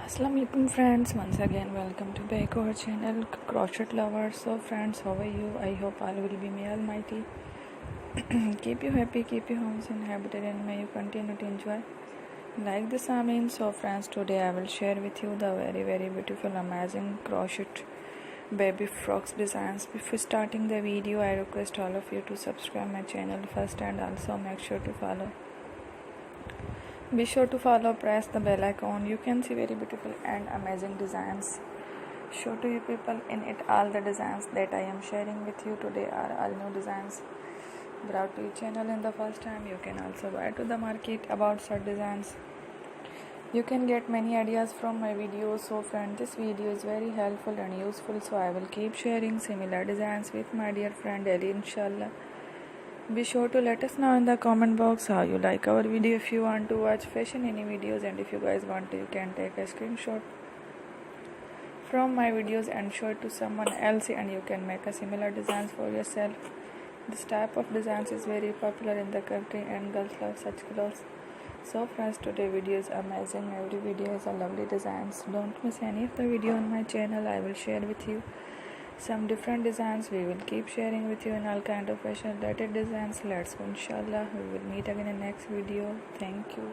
Assalamualaikum friends, once again welcome to back our channel Crochet Lovers. So friends, how are you? I hope all will be may almighty keep you happy, keep your homes inhabited, and may you continue to enjoy like this. So friends, today I will share with you the very beautiful amazing crochet baby frocks designs. Before starting the video, I request all of you to subscribe my channel first, and also make sure to follow. Be sure to follow, press the bell icon. You can see very beautiful and amazing designs. Show to you people in it. All the designs that I am sharing with you today are all new designs brought to your channel in the first time. You can also buy to the market about such designs. You can get many ideas from my videos. So friend, this video is very helpful and useful, so I will keep sharing similar designs with my dear friend Ellie, inshallah. Be sure to let us know in the comment box how you like our video. If you want to watch fashion any videos, and if you guys want to, you can take a screenshot from my videos and show it to someone else, and you can make a similar designs for yourself. This type of designs is very popular in the country and girls love such clothes. So friends, today video is amazing. Every video has a lovely designs. Don't miss any of the video on my channel. I will share with you some different designs. We will keep sharing with you in all kind of fashion related designs. Let's go, inshallah. We will meet again in next video. Thank you.